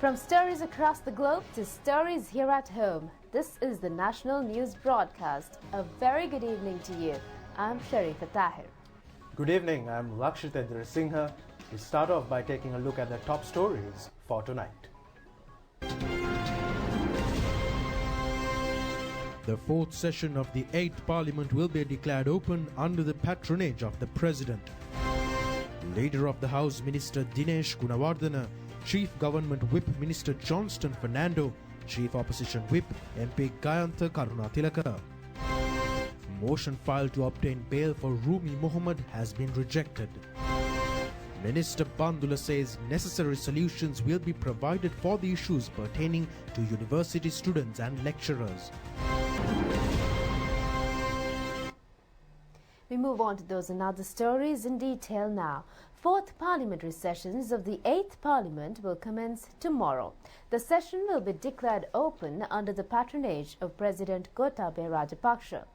From stories across the globe to stories here at home, this is the National News Broadcast. A very good evening to you. I'm Sharifa Tahir. Good evening, I'm Lakshitendra Singha. We start off by taking a look at the top stories for tonight. The fourth session of the 8th Parliament will be declared open under the patronage of the President. Leader of the House Minister Dinesh Gunawardena, Chief Government Whip Minister Johnston Fernando, Chief Opposition Whip MP Gayantha Karunatilaka. Motion filed to obtain bail for Rumi Mohammed has been rejected. Minister Bandula says necessary solutions will be provided for the issues pertaining to university students and lecturers. We move on to those and other stories in detail now. Fourth parliamentary sessions of the 8th Parliament will commence tomorrow. The session will be declared open under the patronage of President Gotabaya Rajapaksa.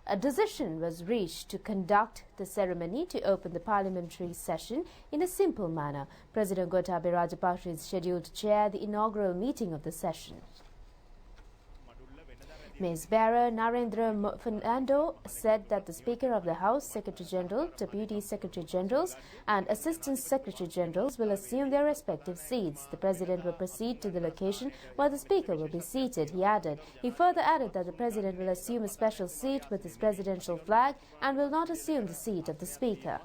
A decision was reached to conduct the ceremony to open the parliamentary session in a simple manner. President Gotabaya Rajapaksa is scheduled to chair the inaugural meeting of the session. Ms. Bearer Narendra Fernando said that the Speaker of the House, Secretary General, Deputy Secretary Generals and Assistant Secretary Generals will assume their respective seats. The President will proceed to the location where the Speaker will be seated, he added. He further added that the President will assume a special seat with his presidential flag and will not assume the seat of the Speaker.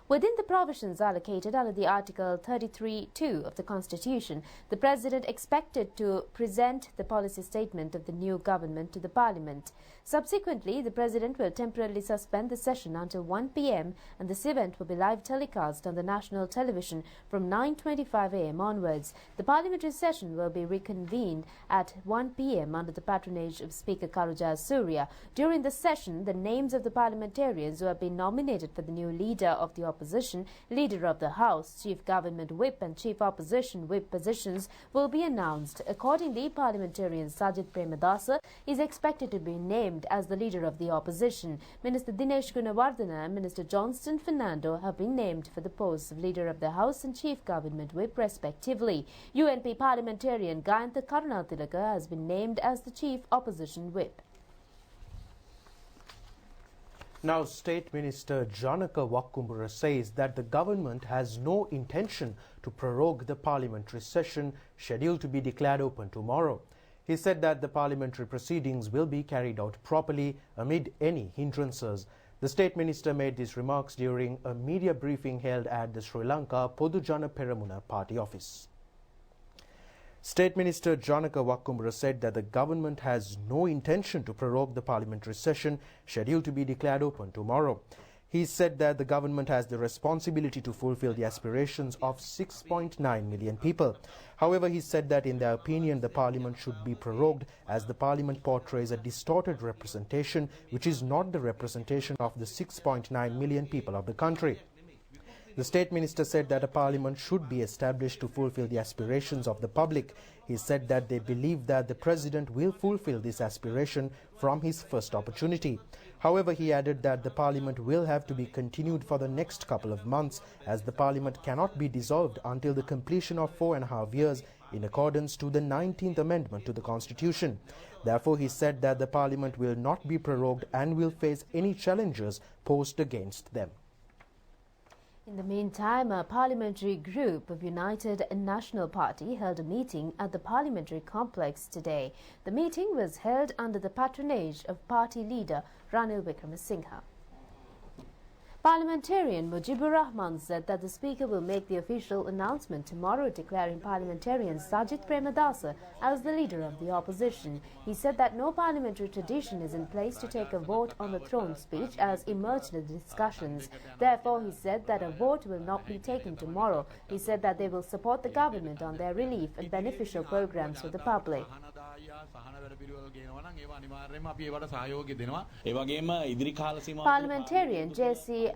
Within the provisions allocated under the Article 33(2) of the Constitution, the President expected to present the policy statement of the new government to the Parliament. Subsequently, the President will temporarily suspend the session until 1 p.m. and this event will be live telecast on the national television from 9:25 a.m. onwards. The parliamentary session will be reconvened at 1 p.m. under the patronage of Speaker Karuja Surya. During the session, the names of the parliamentarians who have been nominated for the new leader of the opposition, Leader of the House, Chief Government Whip and Chief Opposition Whip positions will be announced. Accordingly, parliamentarian Sajid Premadasa is expected to be named as the Leader of the Opposition. Minister Dinesh Gunawardena and Minister Johnston Fernando have been named for the posts of Leader of the House and Chief Government Whip respectively. UNP parliamentarian Gayantha Karunatilaka has been named as the Chief Opposition Whip. Now, State Minister Janaka Wakkumbura says that the government has no intention to prorogue the parliamentary session scheduled to be declared open tomorrow. He said that the parliamentary proceedings will be carried out properly amid any hindrances. The State Minister made these remarks during a media briefing held at the Sri Lanka Podujana Peramuna party office. State Minister Janaka Wakkumbura said that the government has no intention to prorogue the parliamentary session scheduled to be declared open tomorrow. He said that the government has the responsibility to fulfill the aspirations of 6.9 million people. However, he said that in their opinion, the parliament should be prorogued as the parliament portrays a distorted representation which is not the representation of the 6.9 million people of the country. The State Minister said that a parliament should be established to fulfill the aspirations of the public. He said that they believe that the President will fulfill this aspiration from his first opportunity. However, he added that the parliament will have to be continued for the next couple of months as the parliament cannot be dissolved until the completion of 4.5 years in accordance to the 19th Amendment to the Constitution. Therefore, he said that the parliament will not be prorogued and will face any challenges posed against them. In the meantime, a parliamentary group of United National Party held a meeting at the parliamentary complex today. The meeting was held under the patronage of party leader Ranil Wickremesinghe. Parliamentarian Mujibur Rahman said that the Speaker will make the official announcement tomorrow declaring parliamentarian Sajid Premadasa as the Leader of the Opposition. He said that no parliamentary tradition is in place to take a vote on the throne speech as emerged in the discussions. Therefore, he said that a vote will not be taken tomorrow. He said that they will support the government on their relief and beneficial programs for the public. Parliamentarian J.C.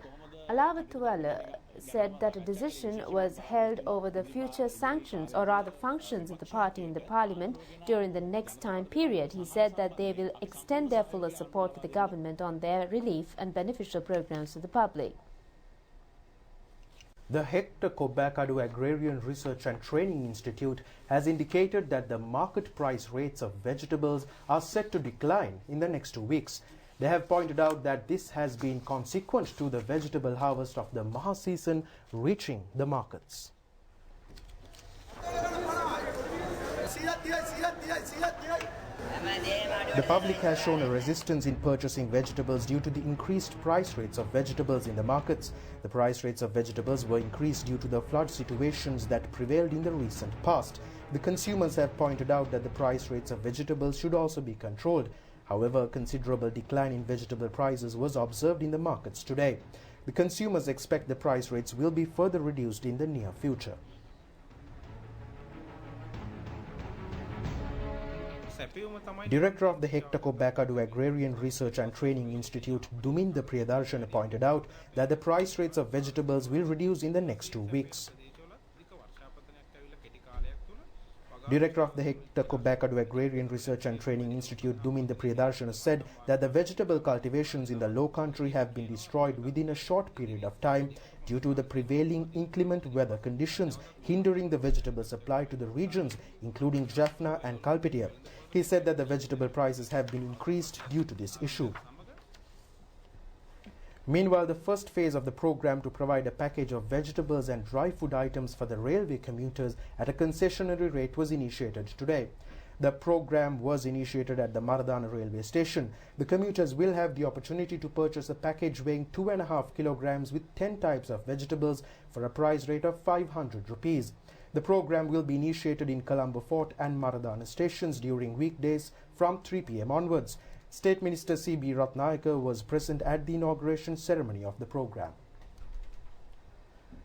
Alawattuwala said that a decision was held over the future sanctions or rather functions of the party in the parliament during the next time period. He said that they will extend their fuller support to the government on their relief and beneficial programs to the public. The Hector Kobakadu Agrarian Research and Training Institute has indicated that the market price rates of vegetables are set to decline in the next 2 weeks. They have pointed out that this has been consequent to the vegetable harvest of the Maha season reaching the markets. The public has shown a resistance in purchasing vegetables due to the increased price rates of vegetables in the markets. The price rates of vegetables were increased due to the flood situations that prevailed in the recent past. The consumers have pointed out that the price rates of vegetables should also be controlled. However, a considerable decline in vegetable prices was observed in the markets today. The consumers expect the price rates will be further reduced in the near future. Director of the Hector Kobakadu Agrarian Research and Training Institute, Duminda Priyadarshana, pointed out that the price rates of vegetables will reduce in the next 2 weeks. Director of the Hector Kobakadu Agrarian Research and Training Institute, Duminda Priyadarshana, said that the vegetable cultivations in the low country have been destroyed within a short period of time due to the prevailing inclement weather conditions hindering the vegetable supply to the regions, including Jaffna and Kalpitia. He said that the vegetable prices have been increased due to this issue. Meanwhile, the first phase of the program to provide a package of vegetables and dry food items for the railway commuters at a concessionary rate was initiated today. The program was initiated at the Maradana railway station. The commuters will have the opportunity to purchase a package weighing 2.5 kilograms with 10 types of vegetables for a price rate of 500 rupees. The program will be initiated in Colombo Fort and Maradana stations during weekdays from 3 p.m. onwards. State Minister C.B. Ratnayaka was present at the inauguration ceremony of the program.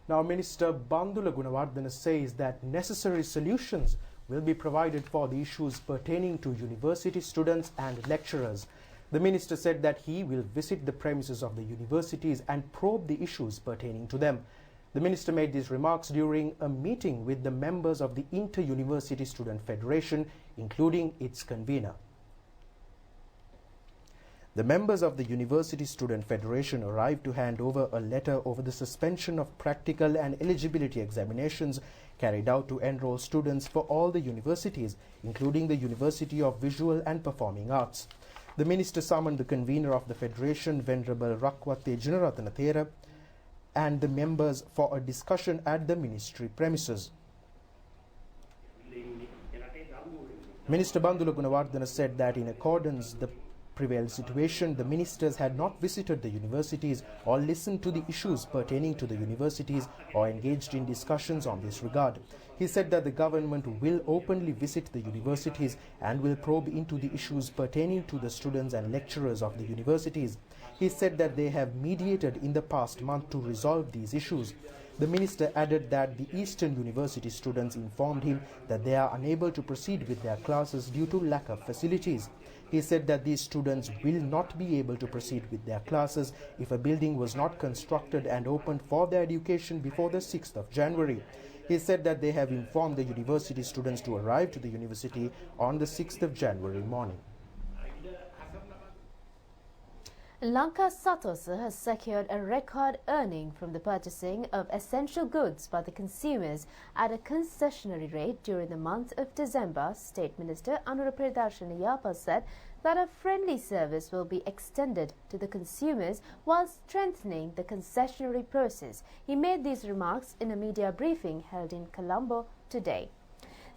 Now, Minister Bandula Gunawardena says that necessary solutions will be provided for the issues pertaining to university students and lecturers. The minister said that he will visit the premises of the universities and probe the issues pertaining to them. The minister made these remarks during a meeting with the members of the Inter-University Student Federation, including its convener. The members of the University Student Federation arrived to hand over a letter over the suspension of practical and eligibility examinations carried out to enroll students for all the universities, including the University of Visual and Performing Arts. The minister summoned the convener of the Federation, Venerable Rakwate Jinaratana Thera, and the members for a discussion at the ministry premises. Minister Bandula Gunawardena said that in accordance with the prevailed situation, the ministers had not visited the universities or listened to the issues pertaining to the universities or engaged in discussions on this regard. He said that the government will openly visit the universities and will probe into the issues pertaining to the students and lecturers of the universities. He said that they have mediated in the past month to resolve these issues. The minister added that the Eastern University students informed him that they are unable to proceed with their classes due to lack of facilities. He said that these students will not be able to proceed with their classes if a building was not constructed and opened for their education before the 6th of January. He said that they have informed the university students to arrive to the university on the 6th of January morning. Lanka Satosa has secured a record earning from the purchasing of essential goods by the consumers at a concessionary rate during the month of December. State Minister Anurupradarshana Yapa said that a friendly service will be extended to the consumers while strengthening the concessionary process. He made these remarks in a media briefing held in Colombo today.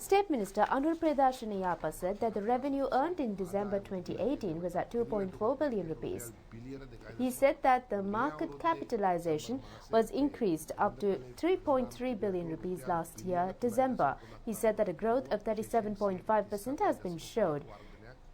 State Minister Anurupradarshana Yapa said that the revenue earned in December 2018 was at 2.4 billion rupees. He said that the market capitalization was increased up to 3.3 billion rupees last year, December. He said that a growth of 37.5% has been showed.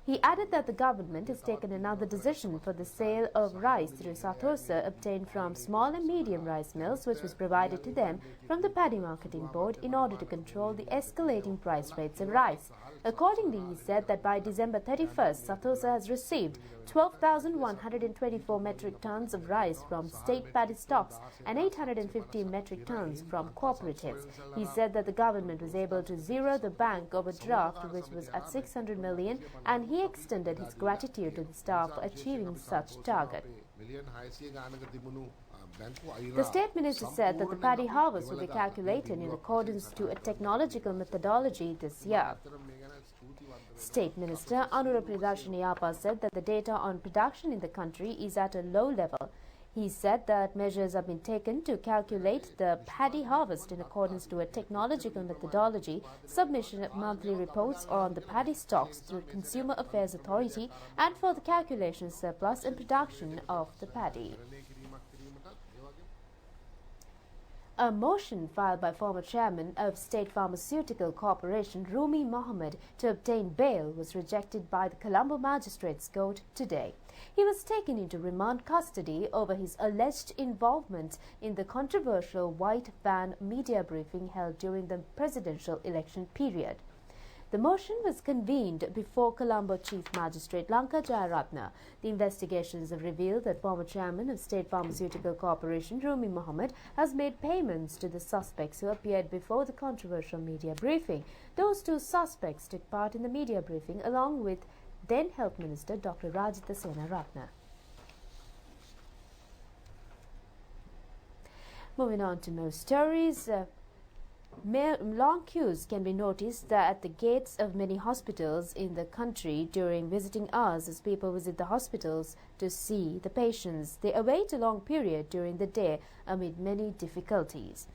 He added that the government has taken another decision for the sale of rice through Satosa obtained from small and medium rice mills, which was provided to them from the Paddy Marketing Board in order to control the escalating price rates of rice. Accordingly, he said that by December 31st, Satosa has received 12,124 metric tons of rice from state paddy stocks and 815 metric tons from cooperatives. He said that the government was able to zero the bank overdraft, which was at 600 million, and he extended his gratitude to the staff for achieving such target. The state minister said that the paddy harvest will be calculated in accordance to a technological methodology this year. State Minister Rupavahini said that the data on production in the country is at a low level. He said that measures have been taken to calculate the paddy harvest in accordance to a technological methodology, submission of monthly reports on the paddy stocks through Consumer Affairs Authority, and for the calculation surplus and production of the paddy. A motion filed by former chairman of State Pharmaceutical Corporation Rumi Mohammed to obtain bail was rejected by the Colombo Magistrates Court today. He was taken into remand custody over his alleged involvement in the controversial white van media briefing held during the presidential election period. The motion was convened before Colombo Chief Magistrate Lanka Jayaratna. The investigations have revealed that former chairman of State Pharmaceutical Corporation Rumi Mohammed has made payments to the suspects who appeared before the controversial media briefing. Those two suspects took part in the media briefing along with then Health Minister Dr. Rajitha Senaratne. Moving on to more stories. Long queues can be noticed at the gates of many hospitals in the country during visiting hours as people visit the hospitals to see the patients. They await a long period during the day amid many difficulties.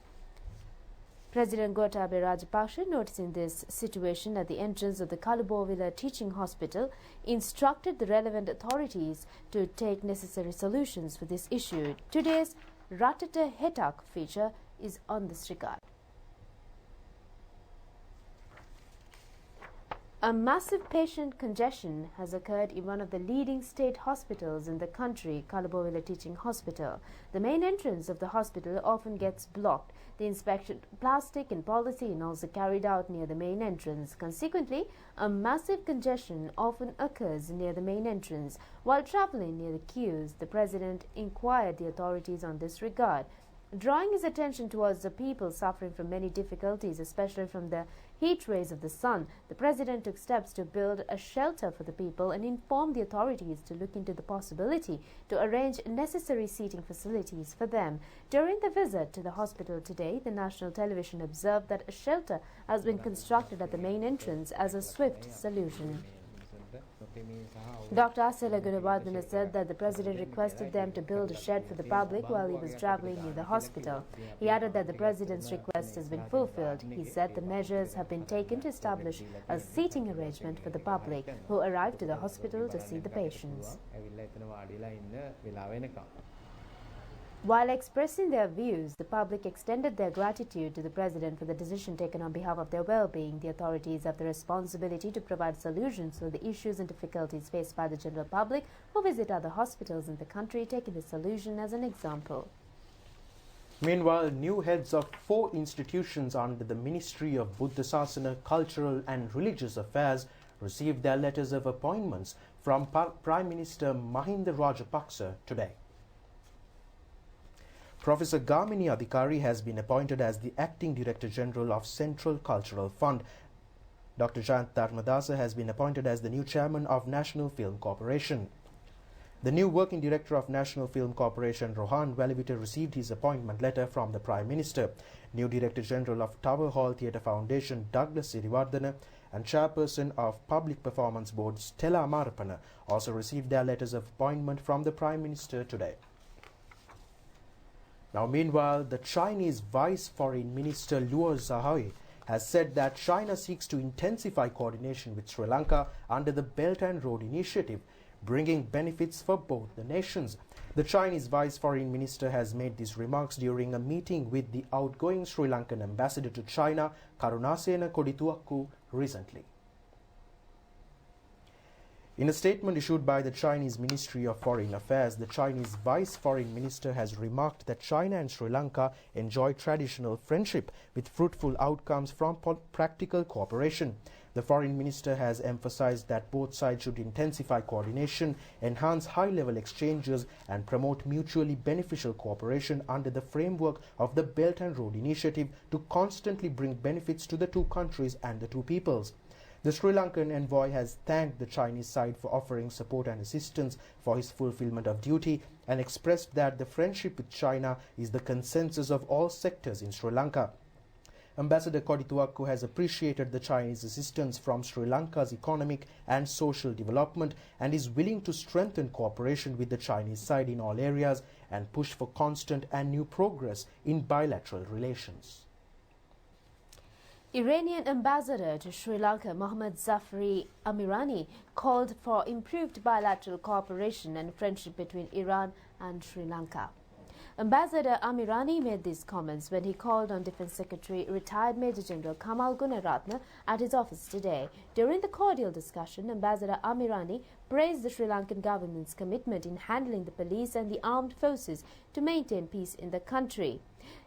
President Gotabaya Rajapaksa, noticing this situation at the entrance of the Kalubowila Teaching Hospital, instructed the relevant authorities to take necessary solutions for this issue. Today's Ratata Hetak feature is on this regard. A massive patient congestion has occurred in one of the leading state hospitals in the country, Kalubowila Teaching Hospital. The main entrance of the hospital often gets blocked. The inspection of plastic and polythene also carried out near the main entrance. Consequently, a massive congestion often occurs near the main entrance. While traveling near the queues, the President inquired the authorities on this regard. Drawing his attention towards the people suffering from many difficulties, especially from the heat rays of the sun, the President took steps to build a shelter for the people and informed the authorities to look into the possibility to arrange necessary seating facilities for them. During the visit to the hospital today, the national television observed that a shelter has been constructed at the main entrance as a swift solution. Dr. Asela Gunawardena said that the President requested them to build a shed for the public while he was traveling near the hospital. He added that the President's request has been fulfilled. He said the measures have been taken to establish a seating arrangement for the public who arrive to the hospital to see the patients. While expressing their views, the public extended their gratitude to the President for the decision taken on behalf of their well-being. The authorities have the responsibility to provide solutions for the issues and difficulties faced by the general public who visit other hospitals in the country, taking the solution as an example. Meanwhile, new heads of 4 institutions under the Ministry of Buddha Sasana, Cultural and Religious Affairs received their letters of appointments from Prime Minister Mahinda Rajapaksa today. Professor Gamini Adhikari has been appointed as the Acting Director General of Central Cultural Fund. Dr. Jayant Dharmadasa has been appointed as the new Chairman of National Film Corporation. The new Working Director of National Film Corporation, Rohan Valavita, received his appointment letter from the Prime Minister. New Director General of Tower Hall Theatre Foundation, Douglas Siriwardena, and Chairperson of Public Performance Board, Stella Amarapana, also received their letters of appointment from the Prime Minister today. Now, meanwhile, the Chinese Vice Foreign Minister Luo Zhaohui has said that China seeks to intensify coordination with Sri Lanka under the Belt and Road Initiative, bringing benefits for both the nations. The Chinese Vice Foreign Minister has made these remarks during a meeting with the outgoing Sri Lankan ambassador to China, Karunasena Kodituakku, recently. In a statement issued by the Chinese Ministry of Foreign Affairs, the Chinese Vice Foreign Minister has remarked that China and Sri Lanka enjoy traditional friendship with fruitful outcomes from practical cooperation. The Foreign Minister has emphasized that both sides should intensify coordination, enhance high-level exchanges, and promote mutually beneficial cooperation under the framework of the Belt and Road Initiative to constantly bring benefits to the two countries and the two peoples. The Sri Lankan envoy has thanked the Chinese side for offering support and assistance for his fulfillment of duty and expressed that the friendship with China is the consensus of all sectors in Sri Lanka. Ambassador Kodituakku has appreciated the Chinese assistance from Sri Lanka's economic and social development and is willing to strengthen cooperation with the Chinese side in all areas and push for constant and new progress in bilateral relations. Iranian ambassador to Sri Lanka Mohammad Zafari Amirani called for improved bilateral cooperation and friendship between Iran and Sri Lanka. Ambassador Amirani made these comments when he called on Defence Secretary retired Major General Kamal Gunaratne at his office today. During the cordial discussion, Ambassador Amirani praised the Sri Lankan government's commitment in handling the police and the armed forces to maintain peace in the country.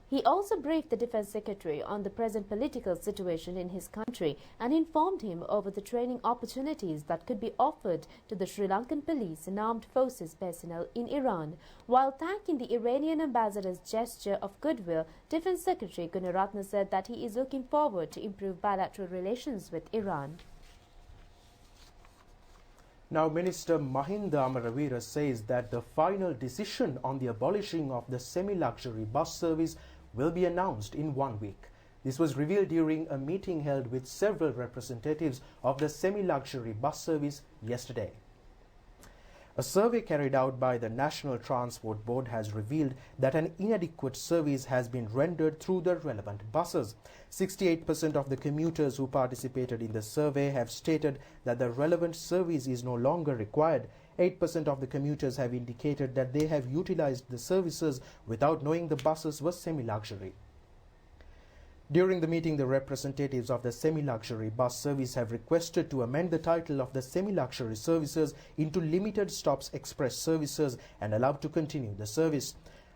He also briefed the Defence Secretary on the present political situation in his country and informed him over the training opportunities that could be offered to the Sri Lankan police and armed forces personnel in Iran. While thanking the Iranian ambassador's gesture of goodwill, Defence Secretary Gunaratne said that he is looking forward to improve bilateral relations with Iran. Now, Minister Mahinda Amaravira says that the final decision on the abolishing of the semi-luxury bus service will be announced in 1 week. This was revealed during a meeting held with several representatives of the semi-luxury bus service yesterday. A survey carried out by the National Transport Board has revealed that an inadequate service has been rendered through the relevant buses. 68% of the commuters who participated in the survey have stated that the relevant service is no longer required. 8% of the commuters have indicated that they have utilized the services without knowing the buses were semi-luxury. During the meeting, the representatives of the semi-luxury bus service have requested to amend the title of the semi-luxury services into limited stops express services and allowed to continue the service.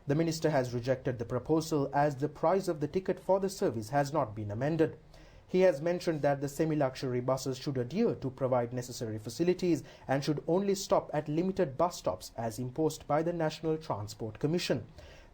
The minister has rejected the proposal as the price of the ticket for the service has not been amended. He has mentioned that the semi-luxury buses should adhere to provide necessary facilities and should only stop at limited bus stops as imposed by the National Transport Commission.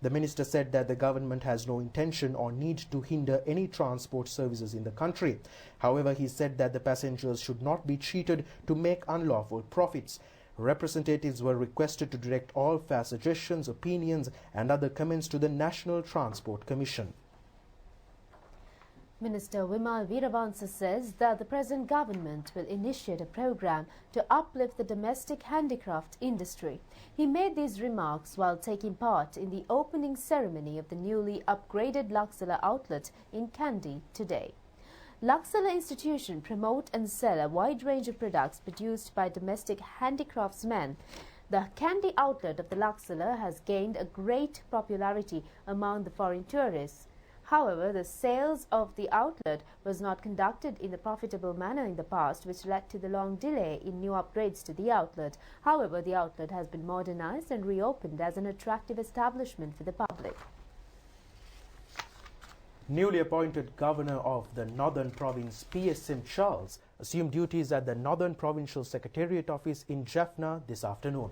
The minister said that the government has no intention or need to hinder any transport services in the country. However, he said that the passengers should not be cheated to make unlawful profits. Representatives were requested to direct all fair suggestions, opinions and other comments to the National Transport Commission. Minister Vimal Veeravansa says that the present government will initiate a program to uplift the domestic handicraft industry. He made these remarks while taking part in the opening ceremony of the newly upgraded Laksala outlet in Kandy today. Laksala institution promote and sell a wide range of products produced by domestic handicraftsmen. The Kandy outlet of the Laksala has gained a great popularity among the foreign tourists. However, the sales of the outlet was not conducted in a profitable manner in the past, which led to the long delay in new upgrades to the outlet. However, the outlet has been modernized and reopened as an attractive establishment for the public. Newly appointed Governor of the Northern Province PSM Charles assumed duties at the Northern Provincial Secretariat Office in Jaffna this afternoon.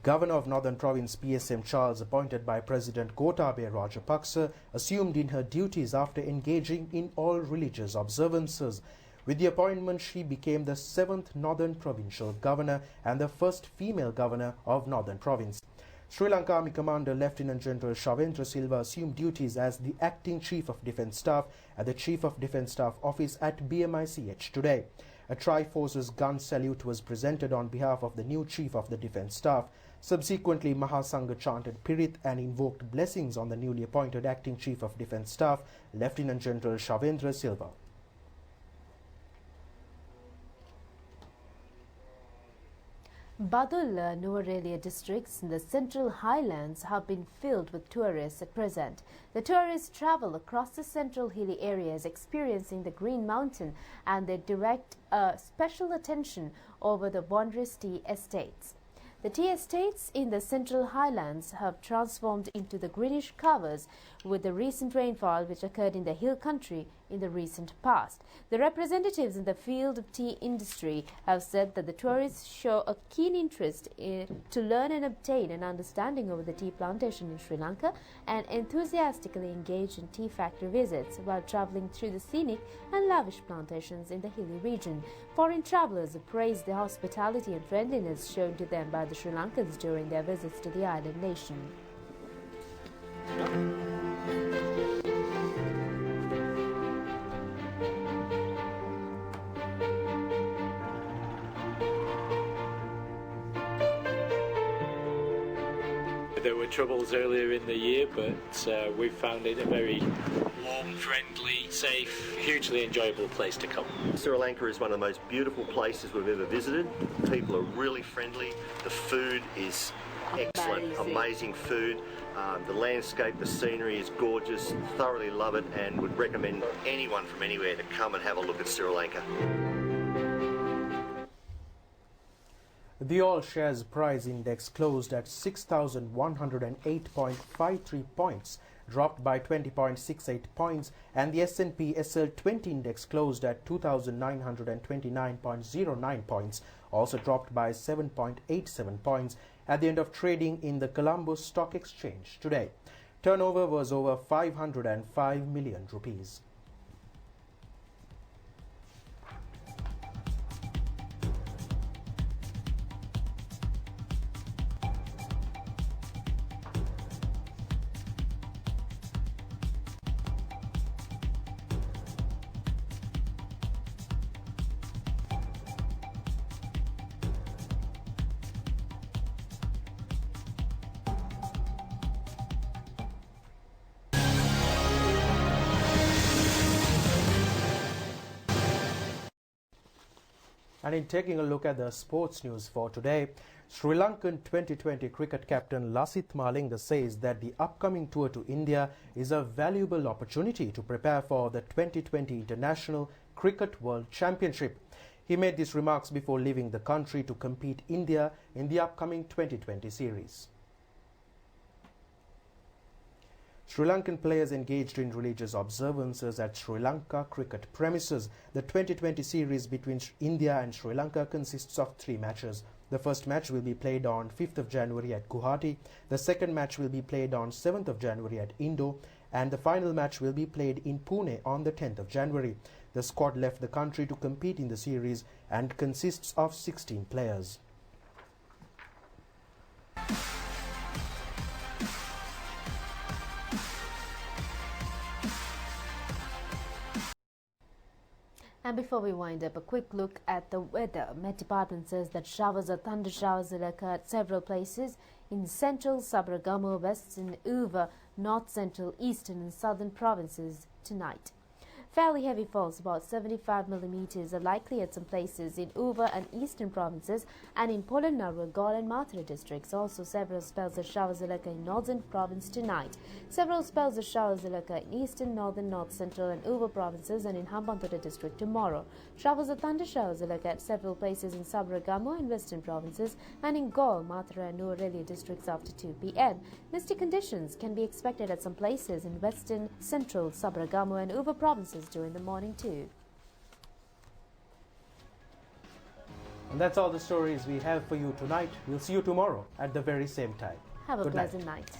Governor of Northern Province PSM Charles, appointed by President Gotabaya Rajapaksa, assumed in her duties after engaging in all religious observances. With the appointment, she became the 7th Northern Provincial Governor and the first female Governor of Northern Province. Sri Lanka Army Commander Lieutenant General Shavendra Silva assumed duties as the Acting Chief of Defence Staff at the Chief of Defence Staff Office at BMICH today. A Tri-Forces gun salute was presented on behalf of the new Chief of the Defence Staff. Subsequently, Mahasangha chanted Pirit and invoked blessings on the newly appointed Acting Chief of Defence Staff, Lieutenant General Shavendra Silva. Badul, Nuwara districts in the Central Highlands have been filled with tourists at present. The tourists travel across the central hilly areas experiencing the Green Mountain, and they direct special attention over the wondrous tea estates. The tea estates in the Central Highlands have transformed into the greenish covers with the recent rainfall which occurred in the hill country in the recent past. The representatives in the field of tea industry have said that the tourists show a keen interest to learn and obtain an understanding over the tea plantation in Sri Lanka and enthusiastically engage in tea factory visits while travelling through the scenic and lavish plantations in the hilly region. Foreign travellers have praised the hospitality and friendliness shown to them by the Sri Lankans during their visits to the island nation. There were troubles earlier in the year, but we found it a very warm, friendly, safe, hugely enjoyable place to come. Sri Lanka is one of the most beautiful places we've ever visited. People are really friendly. The food is excellent, amazing food. The landscape, the scenery is gorgeous. Thoroughly love it and would recommend anyone from anywhere to come and have a look at Sri Lanka. The All Shares Price Index closed at 6,108.53 points, dropped by 20.68 points, and the S&P SL20 Index closed at 2,929.09 points, also dropped by 7.87 points at the end of trading in the Colombo Stock Exchange today. Turnover was over 505 million rupees. And in taking a look at the sports news for today, Sri Lankan 2020 cricket captain Lasith Malinga says that the upcoming tour to India is a valuable opportunity to prepare for the 2020 International Cricket World Championship. He made these remarks before leaving the country to compete India in the upcoming 2020 series. Sri Lankan players engaged in religious observances at Sri Lanka cricket premises. The 2020 series between India and Sri Lanka consists of 3 matches. The first match will be played on 5th of January at Guwahati. The second match will be played on 7th of January at Indo. And the final match will be played in Pune on the 10th of January. The squad left the country to compete in the series and consists of 16 players. And before we wind up, a quick look at the weather. Met Department says that showers or thunder showers will occur at several places in central, Sabaragamuwa, western, Uva, north central, eastern and southern provinces tonight. Fairly heavy falls, about 75 millimeters, are likely at some places in Uva and eastern provinces and in Polonnaruwa, Galle and Mathura districts. Also, several spells of showers will occur in northern province tonight. Several spells of showers will occur in eastern, northern, north central and Uva provinces and in Hambantota district tomorrow. Showers or thunder showers will occur at several places in Sabaragamuwa and western provinces and in Galle, Mathura and Nuwara districts after 2 p.m. Misty conditions can be expected at some places in western, central, Sabaragamuwa and Uva provinces during the morning too. And that's all the stories we have for you tonight. We'll see you tomorrow at the very same time. Have a Good pleasant night.